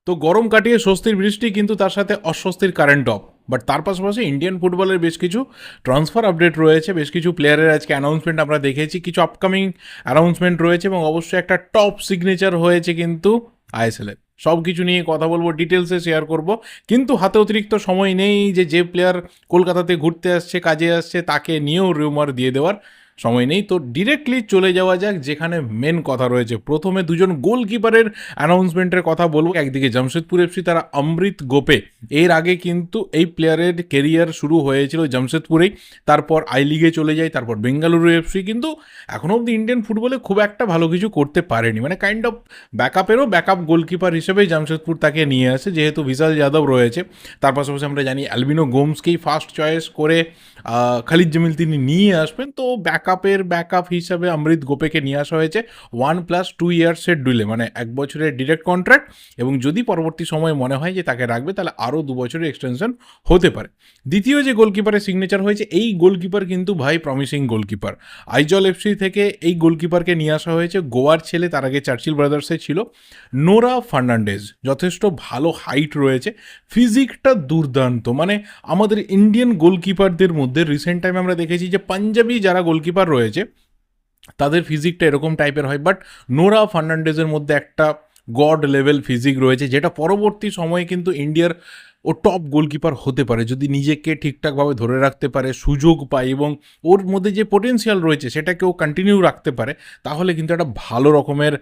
তো গরম কাটিয়ে স্বস্তির বৃষ্টি, কিন্তু তার সাথে অস্বস্তির কারেন্ট অফ। বাট তার পাশাপাশি ইন্ডিয়ান ফুটবলের বেশ কিছু ট্রান্সফার আপডেট রয়েছে, বেশ কিছু প্লেয়ারের আজকে অ্যানাউন্সমেন্ট আমরা দেখেছি, কিছু আপকামিং অ্যানাউন্সমেন্ট রয়েছে এবং অবশ্যই একটা টপ সিগনেচার হয়েছে কিন্তু আইএসএল এর। সব কিছু নিয়ে কথা বলবো, ডিটেলসে শেয়ার করব, কিন্তু হাতে অতিরিক্ত সময় নেই যে প্লেয়ার কলকাতাতে ঘুরতে আসছে, কাজে আসছে, তাকে নিয়েও রিউমার দিয়ে দেওয়ার সময় নেই। তো ডিরেক্টলি চলে যাওয়া যাক যেখানে মেন কথা রয়েছে। প্রথমে দুজন গোলকিপারের অ্যানাউন্সমেন্টের কথা বলবো। একদিকে জামশেদপুর এফসি, তারা অমৃত গোপে, এর আগে কিন্তু এই প্লেয়ারের কেরিয়ার শুরু হয়েছিল জামশেদপুরেই, তারপর আই লিগে চলে যায়, তারপর বেঙ্গালুরু এফসি, কিন্তু এখনও অব্দি ইন্ডিয়ান ফুটবলে খুব একটা ভালো কিছু করতে পারেনি। মানে কাইন্ড অফ ব্যাকআপেরও ব্যাকআপ গোলকিপার হিসেবেই জামশেদপুর তাকে নিয়ে আসে, যেহেতু বিশাল যাদব রয়েছে। তার পাশাপাশি আমরা জানি অ্যালবিনো গোমসকেই ফার্স্ট চয়েস করে খালিদ জামিল তিনি নিয়ে আসবেন। তো ব্যাকআপ হিসাবে অমৃত গোপেকে নিয়ে আসা হয়েছে 1+2 ইয়ার্সের ডিলে, মানে 1 বছরের ডিরেক্ট কন্ট্রাক্ট, এবং যদি পরবর্তী সময়ে মনে হয় যে তাকে রাখবে তাহলে আরও 2 বছরের এক্সটেনশন হতে পারে। দ্বিতীয় যে গোলকিপারের সিগনেচার হয়েছে, এই গোলকিপার কিন্তু ভাই প্রমিসিং গোলকিপার। আইজল এফসি থেকে এই গোলকিপারকে নিয়ে আসা হয়েছে, গোয়ার ছেলে, তার আগে চার্চিল ব্রাদার্সে ছিল, নোরা ফার্নান্ডেজ। যথেষ্ট ভালো হাইট রয়েছে, ফিজিকটা দুর্দান্ত। মানে আমাদের ইন্ডিয়ান গোলকিপারদের মধ্যে রিসেন্ট টাইমে আমরা দেখেছি যে পাঞ্জাবি যারা গোলকিপার রয়েছে তাদের ফিজিকটা এরকম টাইপের হয়, বাট নোরা ফার্নান্ডেজের মধ্যে একটা গড লেভেল ফিজিক রয়েছে, যেটা পরবর্তী সময়ে কিন্তু ইন্ডিয়ার ও টপ গোলকিপার হতে পারে যদি নিজেকে ঠিকঠাকভাবে ধরে রাখতে পারে, সুযোগ পায়, এবং ওর মধ্যে যে পোটেনশিয়াল রয়েছে সেটাকেও কন্টিনিউ রাখতে পারে, তাহলে কিন্তু একটা ভালো রকমের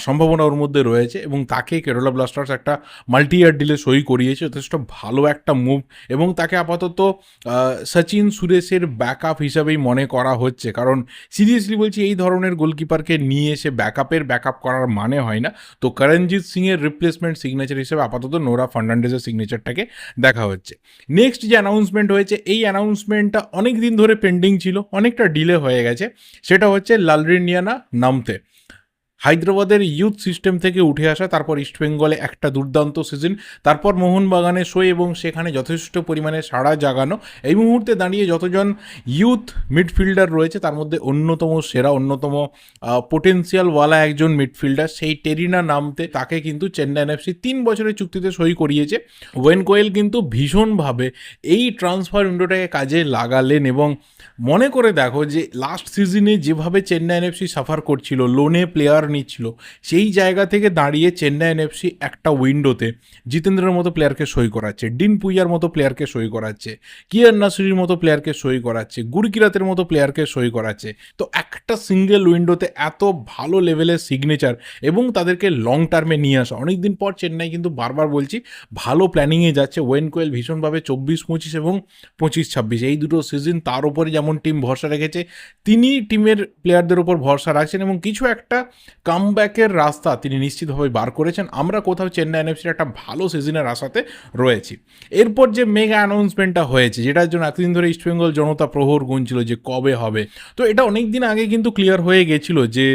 সম্ভাবনা ওর মধ্যে রয়েছে। এবং তাকে কেরালা ব্লাস্টার্স একটা মাল্টি ইয়ার ডিলে সই করিয়েছে, যথেষ্ট ভালো একটা মুভ, এবং তাকে আপাতত সচিন সুরেশের ব্যাকআপ হিসাবেই মনে করা হচ্ছে। কারণ সিরিয়াসলি বলছি, এই ধরনের গোলকিপারকে নিয়ে এসে ব্যাকআপ করার মানে হয় না। তো করণজিৎ সিংয়ের রিপ্লেসমেন্ট সিগনেচার হিসেবে আপাতত নোরা ফার্নান্ডেজের সিগনেচারটাকে দেখা হচ্ছে। নেক্সট যে অ্যানাউন্সমেন্ট হয়েছে, এই অ্যানাউন্সমেন্টটা অনেক দিন ধরে পেন্ডিং ছিল, অনেকটা ডিলে হয়ে গেছে। সেটা হচ্ছে লালরিনিয়ানা নামতে, হায়দ্রাবাদের ইউথ সিস্টেম থেকে উঠে আসা, তারপর ইস্টবেঙ্গলে একটা দুর্দান্ত সিজন, তারপর মোহনবাগানে শো, এবং সেখানে যথেষ্ট পরিমাণে সাড়া জাগানো। এই মুহূর্তে দাঁড়িয়ে যতজন ইউথ মিডফিল্ডার রয়েছে তার মধ্যে অন্যতম সেরা, অন্যতম পোটেন্সিয়ালওয়ালা একজন মিডফিল্ডার, সেই টেরিনা নামতে, তাকে কিন্তু চেন্নাই এফসি 3 বছরের চুক্তিতে সই করিয়েছে। ওয়েন কোয়েল কিন্তু ভীষণভাবে এই ট্রান্সফার উইন্ডোটাকে কাজে লাগালেন, এবং মনে করে দেখো যে লাস্ট সিজনে যেভাবে চেন্নাই এফসি সাফার করছিল, লোনে প্লেয়ার নিচ্ছিল, সেই জায়গা থেকে দাঁড়িয়ে চেন্নাই এফসি একটা উইন্ডোতে জিতেন্দ্রের মতো প্লেয়ারকে সই করাচ্ছে, ডিন পুইয়ার মতো প্লেয়ারকে সই করাচ্ছে, কিয়ার নাসিরির মতো প্লেয়ারকে সই করাচ্ছে, গুরকিরাতের মতো প্লেয়ারকে সই করাচ্ছে। তো একটা সিঙ্গেল উইন্ডোতে এত ভালো লেভেলের সিগনেচার এবং তাদেরকে লং টার্মে নিয়ে আসা, অনেকদিন পর চেন্নাই কিন্তু বারবার বলছি ভালো প্ল্যানিংয়ে যাচ্ছে। ওয়েন কোয়েল ভীষণভাবে 24-25 এবং 25-26 এই দুটো সিজন তার উপরে যেমন টিম ভরসা রেখেছে, তিনি টিমের প্লেয়ারদের উপর ভরসা রাখছেন এবং কিছু একটা কামব্যাকের রাস্তা তিনি নিশ্চিতভাবে বার করেছেন। আমরা কোথাও চেন্নাই এফসির একটা ভালো সিজনের আশাতে রয়েছি। এরপর যে মেগা অ্যানাউন্সমেন্টটা হয়েছে, যেটার জন্য এতদিন ধরে ইস্টবেঙ্গল জনতা প্রহর গুনছিল যে কবে হবে, তো এটা অনেক দিন আগে কিন্তু ক্লিয়ার হয়ে গেছিল যে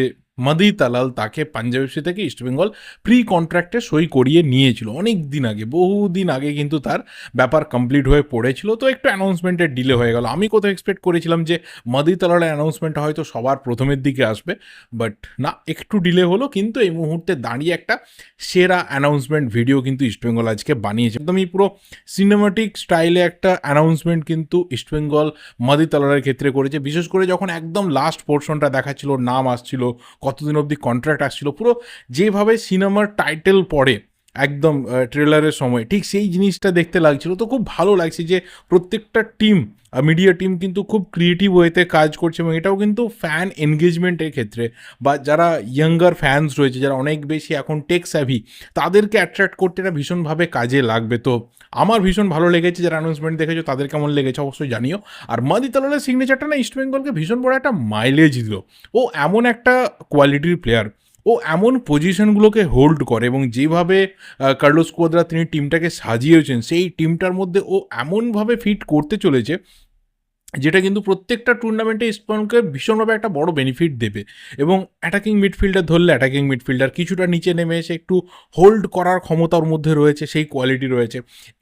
মাদি তালাল তাকে পাঞ্জাব এফসি থেকে ইস্টবেঙ্গল প্রি কন্ট্রাক্টে সই করিয়ে নিয়েছিল অনেক দিন আগে, বহুদিন আগে কিন্তু তার ব্যাপার কমপ্লিট হয়ে পড়েছিল। তো একটু অ্যানাউন্সমেন্টের ডিলে হয়ে গেল। আমি কোথাও এক্সপেক্ট করেছিলাম যে মাদি তালালের অ্যানাউন্সমেন্ট হয়তো সবার প্রথমের দিকে আসবে, বাট না, একটু ডিলে হলো। কিন্তু এই মুহূর্তে দাঁড়িয়ে একটা সেরা অ্যানাউন্সমেন্ট ভিডিও কিন্তু ইস্টবেঙ্গল আজকে বানিয়েছে, একদমই পুরো সিনেমাটিক স্টাইলে একটা অ্যানাউন্সমেন্ট কিন্তু ইস্টবেঙ্গল মাদি তালালের ক্ষেত্রে করেছে। বিশেষ করে যখন একদম লাস্ট পোর্শনটা দেখাচ্ছিল, নাম আসছিল, কতদিন অবধি কন্ট্রাক্ট আসছিল, পুরো যেভাবে সিনেমার টাইটেল পড়ে একদম ট্রেলারের সময়, ঠিক সেই জিনিসটা দেখতে লাগছিল। তো খুব ভালো লাগছে যে প্রত্যেকটা টিম, মিডিয়া টিম কিন্তু খুব ক্রিয়েটিভ ওয়েতে কাজ করছে, এবং এটাও কিন্তু ফ্যান এনগেজমেন্টের ক্ষেত্রে বা যারা ইয়াঙ্গার ফ্যান্স রয়েছে, যারা অনেক বেশি এখন টেক স্যাভি, তাদেরকে অ্যাট্রাক্ট করতে এটা ভীষণভাবে কাজে লাগবে। তো আমার ভীষণ ভালো লেগেছে, যারা অ্যানাউন্সমেন্ট দেখেছো তাদের কেমন লেগেছে অবশ্যই জানিও। আর মাদি তালালের সিগনেচারটা না ইস্টবেঙ্গলকে ভীষণ বড় একটা মাইলেজ দিল। ও এমন একটা কোয়ালিটির প্লেয়ার, ও এমন পজিশনগুলোকে হোল্ড করে, এবং যেভাবে কার্লোস কোয়াদ্রা তিনি টিমটাকে সাজিয়েছেন, সেই টিমটার মধ্যে ও এমনভাবে ফিট করতে চলেছে যেটা কিন্তু প্রত্যেকটা টুর্নামেন্টে ইস্টবেঙ্গলকে ভীষণভাবে একটা বড় বেনিফিট দেবে। এবং অ্যাটাকিং মিডফিল্ডার ধরলে অ্যাটাকিং মিডফিল্ডার কিছুটা নিচে নেমে এসে একটু হোল্ড করার ক্ষমতা ওর মধ্যে রয়েছে, সেই কোয়ালিটি রয়েছে।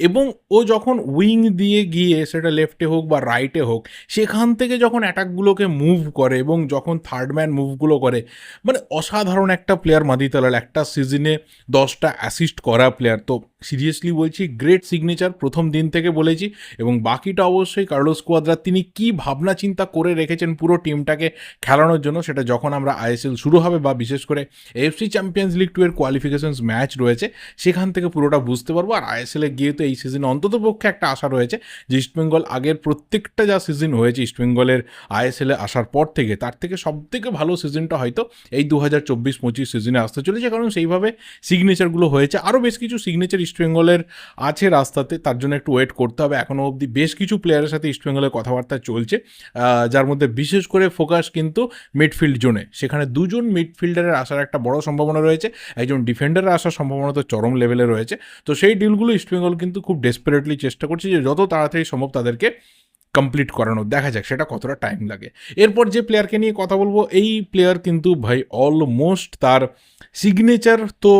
এবং ও যখন উইং দিয়ে গিয়ে সেটা লেফটে হোক বা রাইটে হোক, সেখান থেকে যখন অ্যাটাকগুলোকে মুভ করে এবং যখন থার্ড ম্যান মুভগুলো করে, মানে অসাধারণ একটা প্লেয়ার মাদিতালাল। একটা সিজনে 10টা অ্যাসিস্ট করা প্লেয়ার। তো সিরিয়াসলি বলছি, গ্রেট সিগনেচার, প্রথম দিন থেকে বলেছি। এবং বাকিটা অবশ্যই কার্লোস কোয়াদ্রা, তিনি কি ভাবনা চিন্তা করে রেখেছেন পুরো টিমটাকে খেলানোর জন্য, সেটা যখন আমরা আইএসএল শুরু হবে বা বিশেষ করে এএফসি চ্যাম্পিয়ন্স লিগ 2 এর কোয়ালিফিকেশনস ম্যাচ রয়েছে, সেখান থেকে পুরোটা বুঝতে পারবো। আর আইএসএলে গিয়ে তো এই সিজনে অন্তত পক্ষে একটা আশা রয়েছে যে ইস্টবেঙ্গল আগের প্রত্যেকটা যা সিজন হয়েছে ইস্টবেঙ্গলের আইএসএলে আসার পর থেকে, তার থেকে সব থেকে ভালো সিজনটা হয়তো এই 2024-25 সিজনে আসতে চলেছে, কারণ সেইভাবে সিগনেচারগুলো হয়েছে। আরও বেশ কিছু সিগনেচার ইস্টবেঙ্গলের আছে রাস্তাতে, তার জন্য একটু ওয়েট করতে হবে। এখনও অবধি বেশ কিছু প্লেয়ারের সাথে ইস্টবেঙ্গলের কথাবার্তা চলছে, যার মধ্যে বিশেষ করে ফোকাস কিন্তু মিডফিল্ড জোনে। সেখানে দুজন মিডফিল্ডারের আসার একটা বড় সম্ভাবনা রয়েছে, একজন ডিফেন্ডারের আসার সম্ভাবনা তো চরম লেভেলে রয়েছে। তো সেই ডিলগুলো ইস্টবেঙ্গল কিন্তু খুব ডেসপারেটলি চেষ্টা করছে যে যত তাড়াতাড়ি সম্ভব তাদেরকে কমপ্লিট করানো। দেখা যাক সেটা কতটা টাইম লাগে। এরপর যে প্লেয়ারকে নিয়ে কথা বলবো, এই প্লেয়ার কিন্তু ভাই অলমোস্ট তার সিগনেচার তো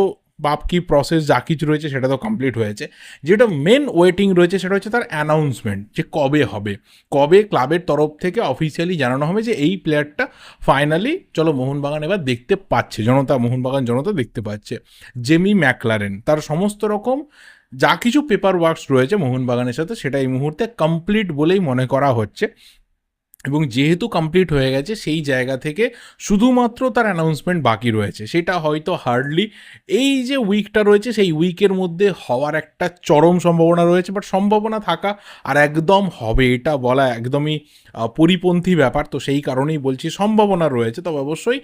বাপ কি প্রসেস যা কিছু রয়েছে সেটা তো কমপ্লিট হয়েছে। যেটা মেন ওয়েটিং রয়েছে সেটা হচ্ছে তার অ্যানাউন্সমেন্ট, যে কবে হবে, কবে ক্লাবের তরফ থেকে অফিসিয়ালি জানানো হবে যে এই প্লেয়ারটা ফাইনালি চলো মোহনবাগান এবার দেখতে পাচ্ছে, মোহনবাগান জনতা দেখতে পাচ্ছে। জেমি ম্যাকলারেন, তার সমস্ত রকম যা কিছু পেপার ওয়ার্কস রয়েছে মোহনবাগানের সাথে, সেটা এই মুহূর্তে কমপ্লিট বলেই মনে করা হচ্ছে। এবং যেহেতু কমপ্লিট হয়ে গেছে, সেই জায়গা থেকে শুধুমাত্র তার অ্যানাউন্সমেন্ট বাকি রয়েছে। সেটা হয়তো হার্ডলি এই যে উইকটা রয়েছে সেই উইকের মধ্যে হওয়ার একটা চরম সম্ভাবনা রয়েছে। বাট সম্ভাবনা থাকা আর একদম হবে এটা বলা একদমই পরিপন্থী ব্যাপার। তো সেই কারণেই বলছি সম্ভাবনা রয়েছে। তবে অবশ্যই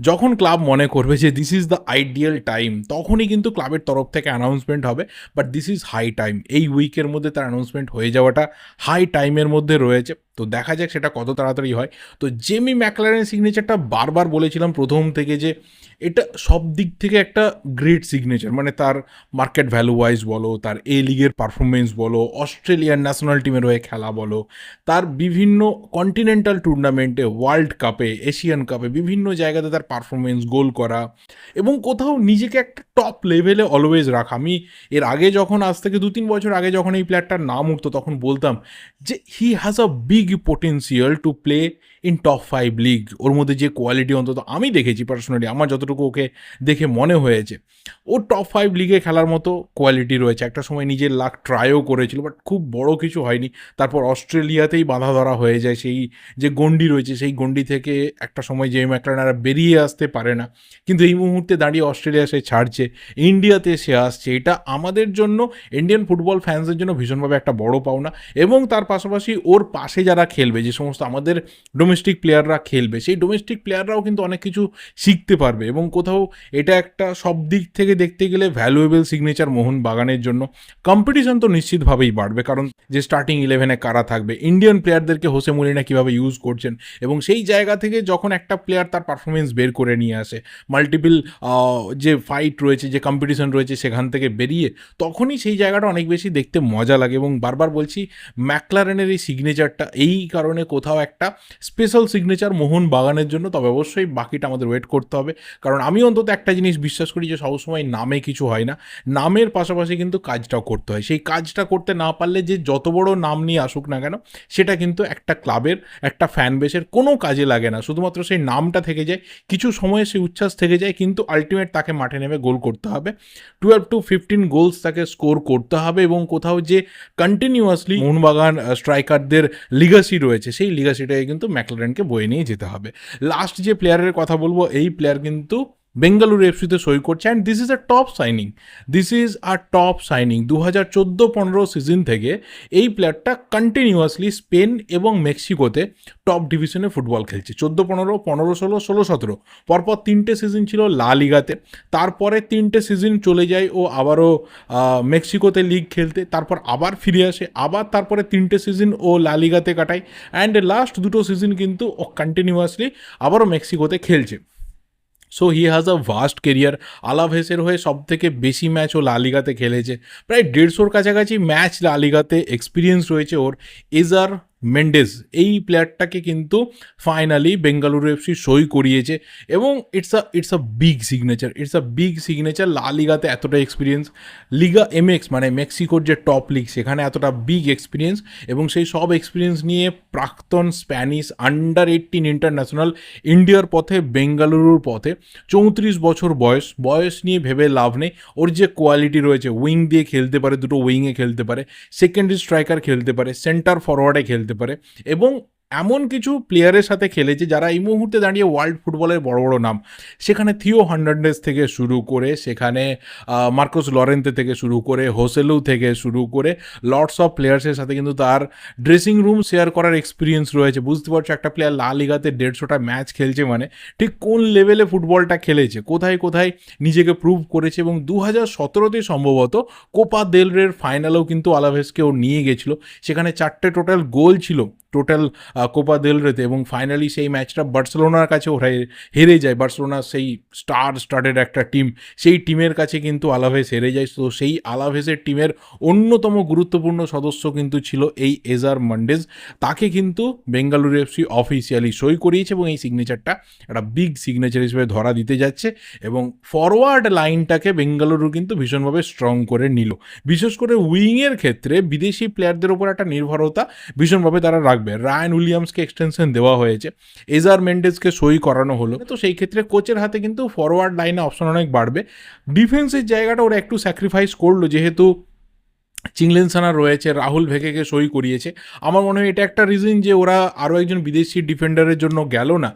যখন ক্লাব মনে করবে যে this is the ideal time, তখনই কিন্তু ক্লাবের তরফ থেকে অ্যানাউন্সমেন্ট হবে। But this is high time, এই উইকের মধ্যে তার অ্যানাউন্সমেন্ট হয়ে যাওয়াটা হাই টাইমের মধ্যে রয়েছে। তো দেখা যাক সেটা কত তাড়াতাড়ি হয়। তো জেমি ম্যাকলারেন সিগনেচারটা বারবার বলেছিলাম প্রথম থেকে যে এটা সব দিক থেকে একটা গ্রেট সিগনেচার। মানে তার মার্কেট ভ্যালু ওয়াইজ বলো, তার এ লিগের পারফরমেন্স বলো, অস্ট্রেলিয়ান ন্যাশনাল টিমের হয়ে খেলা বলো, তার বিভিন্ন কন্টিনেন্টাল টুর্নামেন্টে, ওয়ার্ল্ড কাপে, এশিয়ান কাপে বিভিন্ন জায়গাতে তার পারফরমেন্স, গোল করা এবং কোথাও নিজেকে একটা টপ লেভেলে অলওয়েজ রাখা। আমি এর আগে যখন, আজ থেকে 2-3 বছর আগে যখন এই প্লেয়ারটার নাম উঠতো, তখন বলতাম যে he has a big potential to play in top 5 league. ওর মধ্যে যে কোয়ালিটি অন্তত আমি দেখেছি পার্সোনালি, আমার যতটুকু ওকে দেখে মনে হয়েছে, ও টপ 5 লিগে খেলার মতো কোয়ালিটি রয়েছে। একটা সময় নিজের লাক ট্রাইও করেছিল, বাট খুব বড় কিছু হয়নি। তারপর অস্ট্রেলিয়াতেই বাঁধা ধরা হয়ে যায়। সেই যে গণ্ডি রয়েছে, সেই গণ্ডি থেকে একটা সময় জেমি ম্যাকলারেন আর বেরিয়ে আসতে পারে না। কিন্তু এই মুহূর্তে দাঁড়িয়ে অস্ট্রেলিয়া সে ছাড়ছে, ইন্ডিয়াতে সে আসছে। এটা আমাদের জন্য, ইন্ডিয়ান ফুটবল ফ্যান্সদের জন্য ভীষণভাবে একটা বড় পাওনা। এবং তার পাশাপাশি ওর পাশে যারা খেলবে, যে সমস্ত আমাদের ডোমেস্টিক প্লেয়াররা খেলবে, সেই ডোমেস্টিক প্লেয়াররাও কিন্তু অনেক কিছু শিখতে পারবে। এবং কোথাও এটা একটা সব দিক থেকে দেখতে গেলে ভ্যালুয়েবল সিগনেচার মোহনবাগানের জন্য। কম্পিটিশন তো নিশ্চিতভাবেই বাড়বে, কারণ যে স্টার্টিং 11-এ কারা থাকবে, ইন্ডিয়ান প্লেয়ারদেরকে হোসে মলিনা কীভাবে ইউজ করছেন, এবং সেই জায়গা থেকে যখন একটা প্লেয়ার তার পারফরমেন্স বের করে নিয়ে আসে, মাল্টিপল যে ফাইট রয়েছে, যে কম্পিটিশন রয়েছে, সেখান থেকে বেরিয়ে, তখনই সেই জায়গাটা অনেক বেশি দেখতে মজা লাগে। এবং বারবার বলছি, ম্যাকলারেনের এই সিগনেচারটা এই কারণে কোথাও একটা স্পেশাল সিগনেচার মোহনবাগানের জন্য। তবে অবশ্যই বাকিটা আমাদের ওয়েট করতে হবে, কারণ আমি অন্তত একটা জিনিস বিশ্বাস করি যে সবসময় নামে কিছু হয় না, নামের পাশাপাশি কিন্তু কাজটাও করতে হয়। সেই কাজটা করতে না পারলে যে যত বড় নাম নিয়ে আসুক না কেন, সেটা কিন্তু একটা ক্লাবের, একটা ফ্যান বেসের কোনো কাজে লাগে না। শুধুমাত্র সেই নামটা থেকে যায়, কিছু সময়ে সেই উচ্ছ্বাস থেকে যায়, কিন্তু আলটিমেট তাকে মাঠে নেমে গোল করতে হবে। 12-15 গোলস তাকে স্কোর করতে হবে। এবং কোথাও যে কন্টিনিউয়াসলি মোহনবাগান স্ট্রাইকারদের লিগাসি রয়েছে, সেই লিগাসিটাকে কিন্তু ম্যাকলারেনকে বয়ে নিয়ে যেতে হবে। লাস্ট যে প্লেয়ারের কথা বলবো, এই প্লেয়ার কিন্তু বেঙ্গালুরু এফসিতে সই করছে, and this is a top signing. 2014-15 season থেকে এই প্লেয়ারটা কন্টিনিউয়াসলি স্পেন এবং মেক্সিকোতে টপ ডিভিশনে ফুটবল খেলছে। 14-15, 15-16, 16-17 পরপর 3টে সিজন ছিল লা লিগাতে। তারপরে 3টে সিজন চলে যায় ও আবারও মেক্সিকোতে লিগ খেলতে, তারপর আবার ফিরে আসে, আবার তারপরে 3টে সিজন ও লা লিগাতে কাটায়, অ্যান্ড লাস্ট 2টো সিজন কিন্তু ও কন্টিনিউয়াসলি আবারও মেক্সিকোতে খেলছে। So he has a vast career. আলাভেসের হয়ে সব থেকে বেশি ম্যাচ ও লা লিগাতে খেলেছে, প্রায় 150-র কাছাকাছি ম্যাচ লা লিগাতে এক্সপিরিয়েন্স রয়েছে ওর। এজার মেন্ডেস, এই প্লেয়ারটাকে কিন্তু ফাইনালি বেঙ্গালুরু এফসি সই করিয়েছে এবং ইটস আ বিগ সিগনেচার। লা লিগাতে এতটা এক্সপিরিয়েন্স, লিগা এমএক্স মানে মেক্সিকোর যে টপ লিগ সেখানে এতটা বিগ এক্সপিরিয়েন্স, এবং সেই সব এক্সপিরিয়েন্স নিয়ে প্রাক্তন স্প্যানিশ আন্ডার-18 ইন্টারন্যাশনাল ইন্ডিয়ার পথে, বেঙ্গালুরুর পথে, 34 বছর বয়স নিয়ে ভেবে লাভ নেই। ওর যে কোয়ালিটি রয়েছে, উইং দিয়ে খেলতে পারে, দুটো উইংয়ে খেলতে পারে, সেকেন্ডারি স্ট্রাইকার খেলতে পারে, সেন্টার ফরওয়ার্ডে খেলতে পারে, এবং এমন কিছু প্লেয়ারের সাথে খেলেছে যারা এই মুহূর্তে দাঁড়িয়ে ওয়ার্ল্ড ফুটবলের বড় বড় নাম। সেখানে থিও হার্নান্ডেজ থেকে শুরু করে, সেখানে মার্কোস লরেন্তে থেকে শুরু করে, হোসেলু থেকে শুরু করে, লটস অফ প্লেয়ার্সের সাথে কিন্তু তার ড্রেসিং রুম শেয়ার করার এক্সপিরিয়েন্স রয়েছে। বুঝতে পারছো একটা প্লেয়ার লা লিগাতে 150টা ম্যাচ খেলছে মানে ঠিক কোন লেভেলে ফুটবলটা খেলেছে, কোথায় কোথায় নিজেকে প্রুভ করেছে, এবং 2017তে সম্ভবত কোপা দেল রের ফাইনালেও কিন্তু আলাভেসকে ও নিয়ে গেছিলো। সেখানে 4টে টোটাল গোল ছিল কোপা দেল রেতে, এবং ফাইনালি সেই ম্যাচটা বার্সেলোনার কাছে ওরা হেরে যায়। বার্সেলোনা সেই স্টার্টেড একটা টিম, সেই টিমের কাছে কিন্তু আলাভেস হেরে যায়। তো সেই আলাভেসের টিমের অন্যতম গুরুত্বপূর্ণ সদস্য কিন্তু ছিল এই এজার মেন্ডেস। তাকে কিন্তু বেঙ্গালুরু এফসি অফিসিয়ালি সই করিয়েছে, এবং এই সিগনেচারটা একটা বিগ সিগনেচার হিসেবে ধরা দিতে যাচ্ছে, এবং ফরওয়ার্ড লাইনটাকে বেঙ্গালুরু কিন্তু ভীষণভাবে স্ট্রং করে নিল। বিশেষ করে উইংয়ের ক্ষেত্রে বিদেশি প্লেয়ারদের ওপর একটা নির্ভরতা ভীষণভাবে তারা রাখবে। রায়ান উইলিয়ামসকে এক্সটেনশন দেওয়া হয়েছে, এজার মেন্ডেসকে সই করানো হলো, তো সেই ক্ষেত্রে কোচের হাতে কিন্তু ফরওয়ার্ড লাইনে অপশন অনেক বাড়বে। ডিফেন্সের জায়গাটা ওরা একটু স্যাক্রিফাইস করলো, যেহেতু চিংলেনসানা রয়েছে, রাহুল ভেকেকে সই করিয়েছে। আমার মনে হয় এটা একটা রিজন যে ওরা আরও একজন বিদেশি ডিফেন্ডারের জন্য গেল না।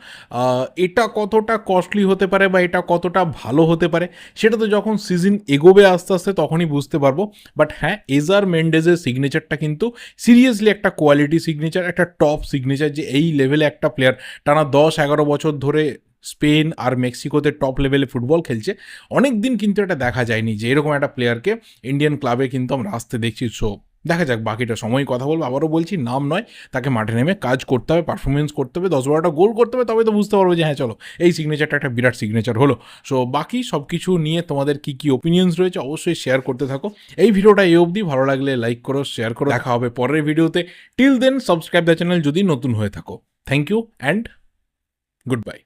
এটা কতটা কস্টলি হতে পারে বা এটা কতটা ভালো হতে পারে সেটা তো যখন সিজন এগোবে আস্তে আস্তে তখনই বুঝতে পারবো। বাট হ্যাঁ, এজার মেন্ডেজের সিগনেচারটা কিন্তু সিরিয়াসলি একটা কোয়ালিটি সিগনেচার, একটা টপ সিগনেচার, যে এই লেভেলে একটা প্লেয়ার টানা 10-11 বছর ধরে স্পেন আর মেক্সিকোতে টপ লেভেলে ফুটবল খেলছে। অনেক দিন কিন্তু এটা দেখা যায়নি যে এরকম একটা প্লেয়ারকে ইন্ডিয়ান ক্লাবে কিন্তু আমরা আসতে দেখছি। সো দেখা যাক, বাকিটা সময় কথা বলবো। আবারও বলছি, নাম নয়, তাকে মাঠে নেমে কাজ করতে হবে, পারফরমেন্স করতে হবে, 10-12টা গোল করতে হবে, তবে তো বুঝতে পারবো যে হ্যাঁ চলো এই সিগনেচারটা একটা বিরাট সিগনেচার হলো। সো বাকি সব কিছু নিয়ে তোমাদের কী ওপিনিয়ন্স রয়েছে অবশ্যই শেয়ার করতে থাকো। এই ভিডিওটা এই অবধি, ভালো লাগলে লাইক করো, শেয়ার করো। দেখা হবে পরের ভিডিওতে। Till then subscribe the channel যদি নতুন হয়ে থাকো। Thank you and good by.